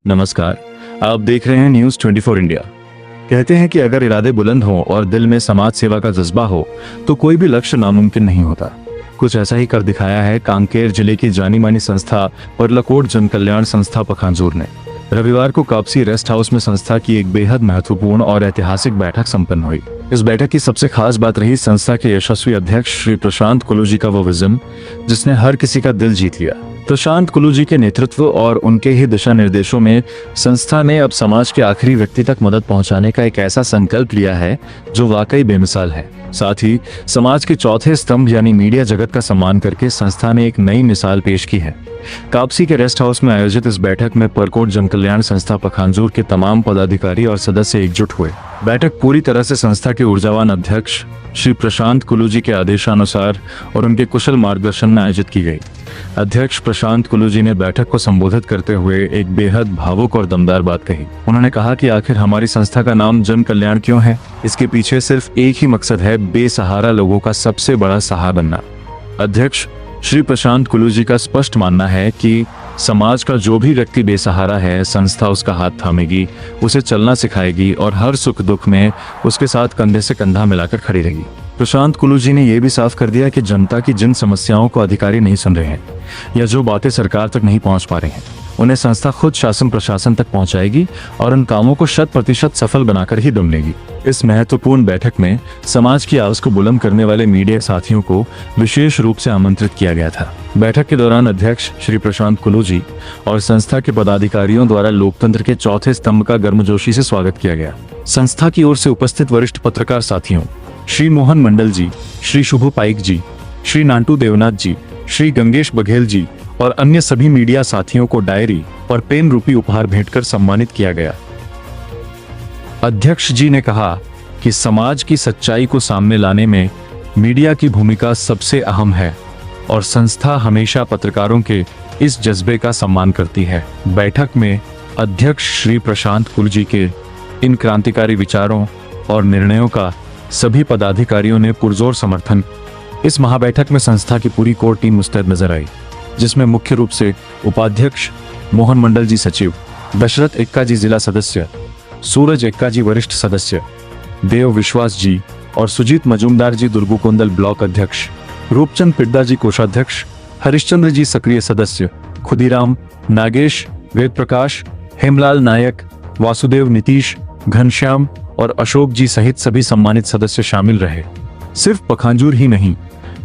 नमस्कार, आप देख रहे हैं न्यूज़ 24 इंडिया। कहते हैं कि अगर इरादे बुलंद हों और दिल में समाज सेवा का जज्बा हो तो कोई भी लक्ष्य नामुमकिन नहीं होता। कुछ ऐसा ही कर दिखाया है कांकेर जिले की जानी मानी संस्था पर्लकोट जन कल्याण संस्था पखांजूर ने। रविवार को कापसी रेस्ट हाउस में संस्था की एक बेहद महत्वपूर्ण और ऐतिहासिक बैठक संपन्न हुई। इस बैठक की सबसे खास बात रही संस्था के यशस्वी अध्यक्ष श्री प्रशांत कुलू जी का वो विजन जिसने हर किसी का दिल जीत लिया। प्रशांत कुलू जी के नेतृत्व और उनके ही दिशा निर्देशों में संस्था ने अब समाज के आखिरी व्यक्ति तक मदद पहुंचाने का एक ऐसा संकल्प लिया है जो वाकई बेमिसाल है। साथ ही समाज के चौथे स्तंभ यानी मीडिया जगत का सम्मान करके संस्था ने एक नई मिसाल पेश की है। कापसी के रेस्ट हाउस में आयोजित इस बैठक में परकोट जन कल्याण संस्था पखांजूर के तमाम पदाधिकारी और सदस्य एकजुट हुए। बैठक पूरी तरह से संस्था के ऊर्जावान अध्यक्ष श्री प्रशांत कुलू जी के आदेशानुसार और उनके कुशल मार्गदर्शन में आयोजित की गई। अध्यक्ष प्रशांत कुलू जी ने बैठक को संबोधित करते हुए एक बेहद भावुक और दमदार बात कही। उन्होंने कहा कि आखिर हमारी संस्था का नाम जन कल्याण क्यों है? इसके पीछे सिर्फ एक ही मकसद है, बेसहारा लोगों का सबसे बड़ा सहारा बनना। अध्यक्ष श्री प्रशांत कुलू जी का स्पष्ट मानना है कि समाज का जो भी व्यक्ति बेसहारा है, संस्था उसका हाथ थामेगी, उसे चलना सिखाएगी और हर सुख दुख में उसके साथ कंधे से कंधा मिलाकर खड़ी रहेगी। प्रशांत कुलू जी ने यह भी साफ कर दिया कि जनता की जिन समस्याओं को अधिकारी नहीं सुन रहे हैं या जो बातें सरकार तक नहीं पहुंच पा रहे हैं, उन्हें संस्था खुद शासन प्रशासन तक पहुंचाएगी और उन कामों को 100% सफल बनाकर ही दम लेगी। इस महत्वपूर्ण बैठक में समाज की आवाज को बुलंद करने वाले मीडिया साथियों को विशेष रूप से आमंत्रित किया गया था। बैठक के दौरान अध्यक्ष श्री प्रशांत कुलू जी और संस्था के पदाधिकारियों द्वारा लोकतंत्र के चौथे स्तंभ का गर्मजोशी से स्वागत किया गया। संस्था की ओर से उपस्थित वरिष्ठ पत्रकार साथियों श्री मोहन मंडल जी, श्री शुभ पाइक जी, श्री नांटू देवनाथ जी, श्री गंगेश बघेल जी और अन्य सभी मीडिया साथियों को डायरी और पेन रूपी उपहार भेंटकर सम्मानित किया गया। अध्यक्ष जी ने कहा कि समाज की सच्चाई को सामने लाने में मीडिया की भूमिका सबसे अहम है और संस्था हमेशा पत्रकारों के इस जज्बे का सम्मान करती है। बैठक में अध्यक्ष श्री प्रशांत कुलू जी के इन क्रांतिकारी विचारों और निर्णयों का सभी पदाधिकारियों ने पुरजोर समर्थन। इस महाबैठक में संस्था की पूरी कोर टीम मुस्तैद नजर आई, जिसमें मुख्य रूप से उपाध्यक्ष मोहन मंडल जी सचिव, दशरथ एक्का जी जिला सदस्य, सूरज एक्का जी वरिष्ठ सदस्य, देव विश्वास जी और सुजीत मजूमदार जी दुर्गुकोंदल ब्लॉक अध्यक्ष, रूपचंद पिड्डा जी कोषाध्यक्ष, हरिश्चंद्र जी सक्रिय सदस्य, खुदीराम, नागेश, वेद प्रकाश, हेमलाल नायक, वासुदेव, नीतीश, घनश्याम और अशोक जी सहित सभी सम्मानित सदस्य शामिल रहे। सिर्फ पखांजूर ही नहीं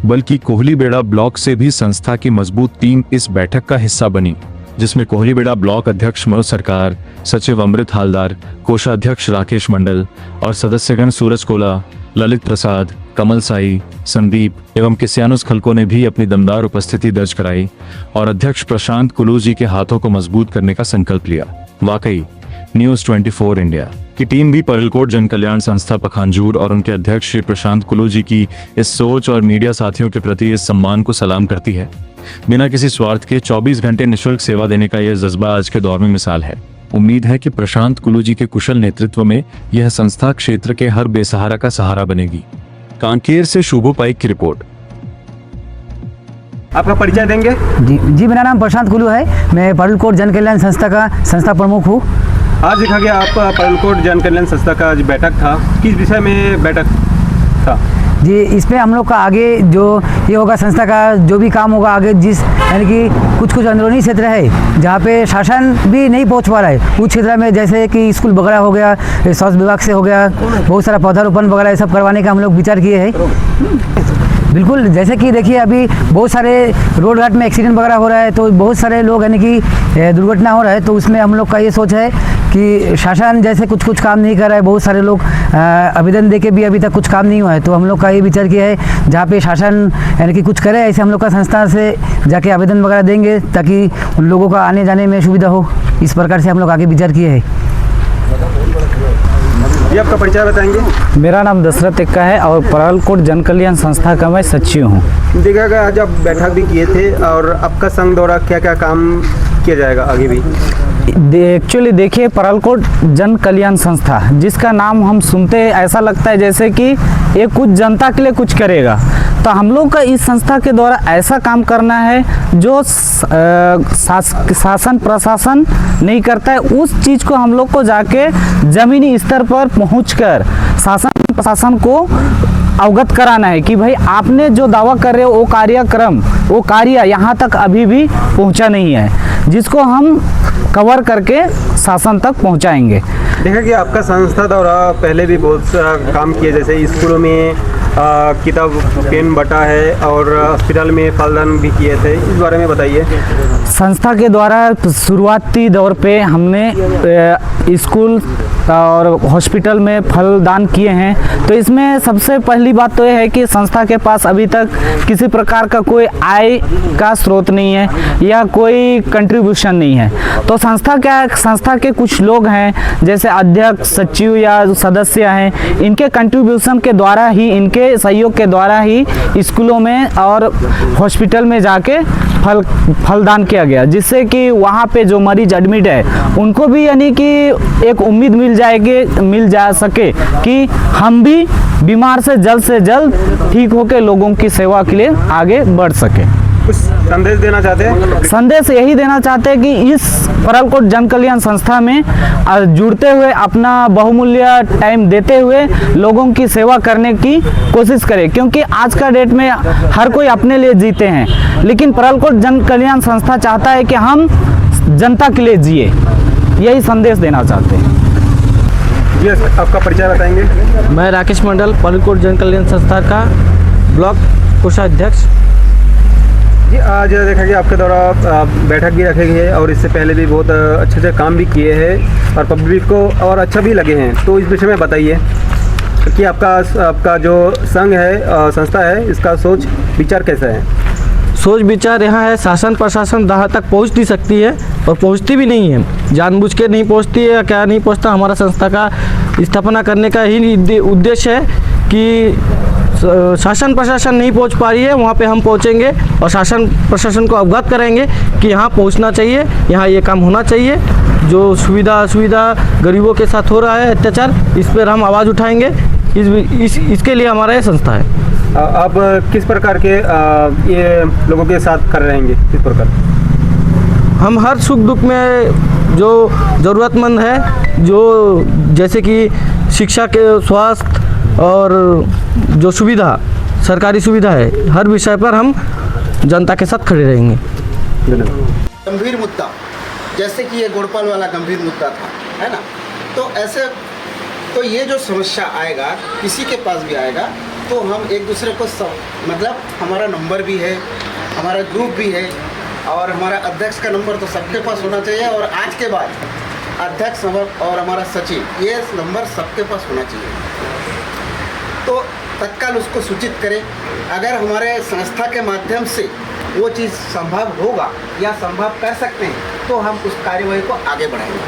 बल्कि कोहलीबेड़ा ब्लॉक से भी संस्था की मजबूत टीम इस बैठक का हिस्सा बनी, जिसमें कोहलीबेड़ा ब्लॉक अध्यक्ष मनोज सरकार, सचिव अमृत हालदार, कोषाध्यक्ष राकेश मंडल और सदस्यगण सूरज कोला, ललित प्रसाद, कमल साई, संदीप एवं किस्यानुस खलको ने भी अपनी दमदार उपस्थिति दर्ज कराई और अध्यक्ष प्रशांत कुलू जी के हाथों को मजबूत करने का संकल्प लिया। वाकई न्यूज़ 24 इंडिया की टीम भी पर्लकोट जन कल्याण संस्था पखांजूर और उनके अध्यक्ष श्री प्रशांत कुलू जी की इस सोच और मीडिया साथियों के प्रति इस सम्मान को सलाम करती है। बिना किसी स्वार्थ के 24 घंटे निःशुल्क सेवा देने का यह जज्बा आज के दौर में मिसाल है। उम्मीद है कि प्रशांत कुलू जी के कुशल नेतृत्व में यह संस्था क्षेत्र के हर बेसहारा का सहारा बनेगी। कांकेर से शुभ पाइक की रिपोर्ट। आपका परिचय देंगे? जी मेरा नाम प्रशांत कुलू है। मैं पर्लकोट जन कल्याण संस्था का संस्था प्रमुख हूँ। आज देखा गया आप पर्लकोट जन कल्याण संस्था का आज बैठक था, किस विषय में बैठक था? जी इसमें हम लोग का आगे जो ये होगा संस्था का जो भी काम होगा आगे, जिस यानी कि कुछ अंदरूनी क्षेत्र है जहाँ पे शासन भी नहीं पहुँच पा रहा है, उस क्षेत्र में जैसे कि स्कूल वगैरह हो गया, स्वास्थ्य विभाग से हो गया, बहुत सारा पौधारोपण वगैरह ये सब करवाने का हम लोग विचार किए हैं। बिल्कुल, जैसे कि देखिए अभी बहुत सारे रोड घाट में एक्सीडेंट वगैरह हो रहा है, तो बहुत सारे लोग यानी कि दुर्घटना हो रहा है, तो उसमें हम लोग का ये सोच है कि शासन जैसे कुछ काम नहीं कर रहा है, बहुत सारे लोग आवेदन देके भी अभी तक कुछ काम नहीं हुआ है, तो हम लोग का ये विचार किया है जहाँ पे शासन यानी कि कुछ करे, ऐसे हम लोग का संस्था से जाके आवेदन वगैरह देंगे ताकि उन लोगों का आने जाने में सुविधा हो। इस प्रकार से हम लोग आगे विचार किए हैं। ये आपका परिचय बताएंगे? मेरा नाम दशरथ एक्का है और पर्लकोट जन कल्याण संस्था का मैं सचिव हूँ। देखा गया आज आप बैठक भी किए थे और आपका संघ द्वारा क्या क्या काम किया जाएगा आगे भी? एक्चुअली देखिए, पर्लकोट जन कल्याण संस्था जिसका नाम हम सुनते ऐसा लगता है जैसे कि ये कुछ जनता के लिए कुछ करेगा, तो हम लोग का इस संस्था के द्वारा ऐसा काम करना है जो शासन प्रशासन नहीं करता है, उस चीज़ को हम लोग को जाके ज़मीनी स्तर पर पहुंचकर शासन प्रशासन को अवगत कराना है कि भाई आपने जो दावा कर रहे हो वो कार्यक्रम वो कार्य यहाँ तक अभी भी पहुँचा नहीं है, जिसको हम कवर करके शासन तक पहुँचाएंगे। देखा कि आपका संस्था द्वारा पहले भी बहुत सारा काम किया, जैसे स्कूलों में किताब पेन बटा है और हॉस्पिटल में फलदान भी किए थे, इस बारे में बताइए। संस्था के द्वारा शुरुआती दौर पे हमने स्कूल और हॉस्पिटल में फलदान किए हैं। तो इसमें सबसे पहली बात तो यह है कि संस्था के पास अभी तक किसी प्रकार का कोई आय का स्रोत नहीं है या कोई कंट्रीब्यूशन नहीं है। तो संस्था के कुछ लोग हैं जैसे अध्यक्ष, सचिव या सदस्य हैं, इनके कंट्रीब्यूशन के द्वारा ही, इनके सहयोग के द्वारा ही स्कूलों में और हॉस्पिटल में जाके फलदान किया गया, जिससे कि वहाँ पे जो मरीज एडमिट है उनको भी यानी कि एक उम्मीद मिल जा सके कि हम भी बीमार से जल्द ठीक होकर लोगों की सेवा के लिए आगे बढ़ सके। कुछ संदेश देना चाहते हैं? संदेश यही देना चाहते हैं कि इस परलकोट जन कल्याण संस्था में जुड़ते हुए अपना बहुमूल्य टाइम देते हुए लोगों की सेवा करने की कोशिश करें, क्योंकि आज का डेट में हर कोई अपने लिए जीते हैं, लेकिन परलकोट जन कल्याण संस्था चाहता है कि हम जनता के लिए जिए। यही संदेश देना चाहते हैं। जी, आपका परिचय बताएंगे? मैं राकेश मंडल, परलकोट जन कल्याण संस्था का ब्लॉक कोषाध्यक्ष। जी, आज देखा कि आपके द्वारा बैठक भी रखी गई है और इससे पहले भी बहुत अच्छे काम भी किए हैं और पब्लिक को और अच्छा भी लगे हैं। तो इस विषय में बताइए कि आपका जो संघ है, संस्था है, इसका सोच विचार कैसा है? सोच विचार यहाँ है, शासन प्रशासन जहाँ तक पहुँच नहीं सकती है और पहुँचती भी नहीं है, जानबूझ के नहीं पहुँचती है या क्या नहीं पहुँचता। हमारा संस्था का स्थापना करने का ही उद्देश्य है कि शासन प्रशासन नहीं पहुंच पा रही है, वहाँ पे हम पहुंचेंगे और शासन प्रशासन को अवगत करेंगे कि यहाँ पहुंचना चाहिए, यहाँ ये काम होना चाहिए। जो सुविधा गरीबों के साथ हो रहा है अत्याचार, इस पर हम आवाज़ उठाएंगे। इसके लिए हमारा ये संस्था है। आप किस प्रकार के ये लोगों के साथ कर रहेंगे? किस प्रकार? हम हर सुख दुख में जो ज़रूरतमंद है, जो जैसे कि शिक्षा के, स्वास्थ्य और जो सुविधा, सरकारी सुविधा है, हर विषय पर हम जनता के साथ खड़े रहेंगे। गंभीर मुद्दा, जैसे कि ये गोड़पाल वाला गंभीर मुद्दा था, है ना। तो ऐसे तो ये जो समस्या आएगा, किसी के पास भी आएगा, तो हम एक दूसरे को मतलब हमारा नंबर भी है, हमारा ग्रुप भी है और हमारा अध्यक्ष का नंबर तो सबके पास होना चाहिए। और आज के बाद अध्यक्ष और हमारा सचिव, ये नंबर सबके पास होना चाहिए। तो तत्काल उसको सूचित करें। अगर हमारे संस्था के माध्यम से वो चीज़ संभव होगा या संभव कर सकते हैं, तो हम उस कार्यवाही को आगे बढ़ाएंगे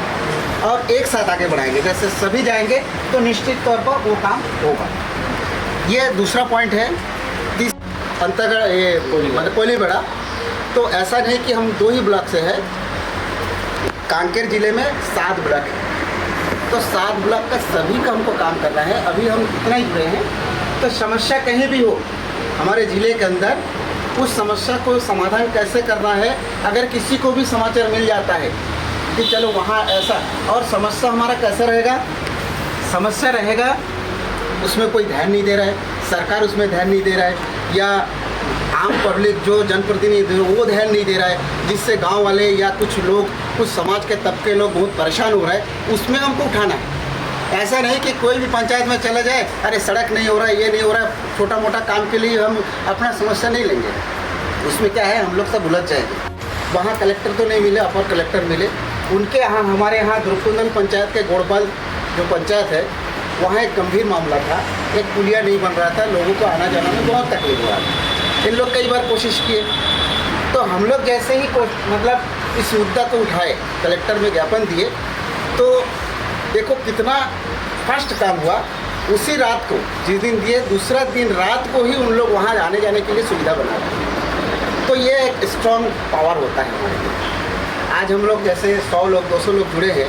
और एक साथ आगे बढ़ाएंगे। जैसे सभी जाएंगे तो निश्चित तौर पर वो काम होगा। ये दूसरा पॉइंट है। अंतर्गढ़ ये मतलब कोलीबड़ा, तो ऐसा नहीं कि हम 2 ही ब्लॉक से है, कांकेर ज़िले में 7 ब्लॉक है, तो 7 ब्लॉक का सभी का हमको काम करना है। अभी हम इतना ही जुड़े हैं, तो समस्या कहीं भी हो हमारे ज़िले के अंदर, उस समस्या को समाधान कैसे करना है, अगर किसी को भी समाचार मिल जाता है कि चलो वहाँ ऐसा, और समस्या हमारा कैसा रहेगा, समस्या रहेगा उसमें कोई ध्यान नहीं दे रहा है, सरकार उसमें ध्यान नहीं दे रहा है, या आम पब्लिक जो जनप्रतिनिधि वो ध्यान नहीं दे रहा है, जिससे गांव वाले या कुछ लोग, कुछ समाज के तबके लोग बहुत परेशान हो रहे हैं, उसमें हमको उठाना है। ऐसा नहीं कि कोई भी पंचायत में चला जाए, अरे सड़क नहीं हो रहा है, ये नहीं हो रहा है, छोटा मोटा काम के लिए हम अपना समस्या नहीं लेंगे। उसमें क्या है, हम लोग सब उलझ जाएंगे। वहाँ कलेक्टर तो नहीं मिले, अपर कलेक्टर मिले, उनके यहाँ हमारे यहाँ द्रुपकुंदन पंचायत के गोड़पाल जो पंचायत है, वहाँ एक गंभीर मामला था, एक पुलिया नहीं बन रहा था, लोगों को आना जाना में बहुत तकलीफ हुआ था। इन लोग कई बार कोशिश किए, तो हम लोग जैसे ही मतलब इस मुद्दा को उठाए, कलेक्टर में ज्ञापन दिए, तो देखो कितना फास्ट काम हुआ। उसी रात को जिस दिन दिए, दूसरा दिन रात को ही उन लोग वहाँ आने जाने के लिए सुविधा बना रहे। तो ये एक स्ट्रॉन्ग पावर होता है हमारे लिए। आज हम लोग जैसे 100 लोग 200 लोग जुड़े हैं,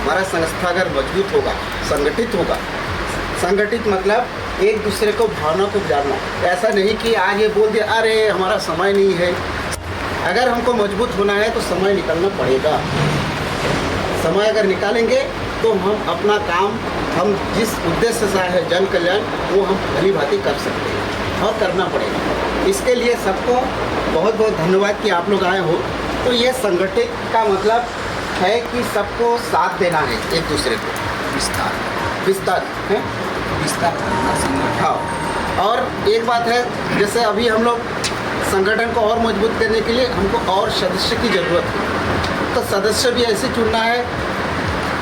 हमारा संस्था अगर मजबूत होगा, संगठित होगा, संगठित मतलब एक दूसरे को भावना को जानना। ऐसा नहीं कि आगे बोल दिया अरे हमारा समय नहीं है। अगर हमको मजबूत होना है तो समय निकालना पड़ेगा। समय अगर निकालेंगे तो हम अपना काम, हम जिस उद्देश्य से आए हैं जन कल्याण, वो हम भली भांति कर सकते हैं और करना पड़ेगा। इसके लिए सबको बहुत बहुत धन्यवाद कि आप लोग आए हो। तो ये संगठित का मतलब है कि सबको साथ देना है एक दूसरे को। विस्तार है, हाँ। और एक बात है, जैसे अभी हम लोग संगठन को और मजबूत करने के लिए हमको और सदस्य की ज़रूरत है। तो सदस्य भी ऐसे चुनना है।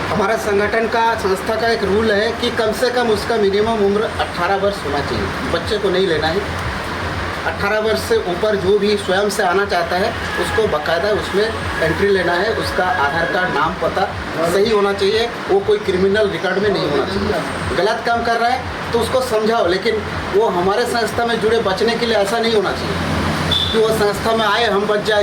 हमारा संगठन का, संस्था का एक रूल है कि कम से कम उसका मिनिमम उम्र 18 वर्ष होना चाहिए। बच्चे को नहीं लेना है। 18 वर्ष से ऊपर जो भी स्वयं से आना चाहता है उसको बाकायदा उसमें एंट्री लेना है। उसका आधार कार्ड, नाम, पता सही होना चाहिए। वो कोई क्रिमिनल रिकॉर्ड में नहीं होना चाहिए। गलत काम कर रहा है तो उसको समझाओ, लेकिन वो हमारे संस्था में जुड़े बचने के लिए ऐसा नहीं होना चाहिए कि वो संस्था में आए हम बच जाए।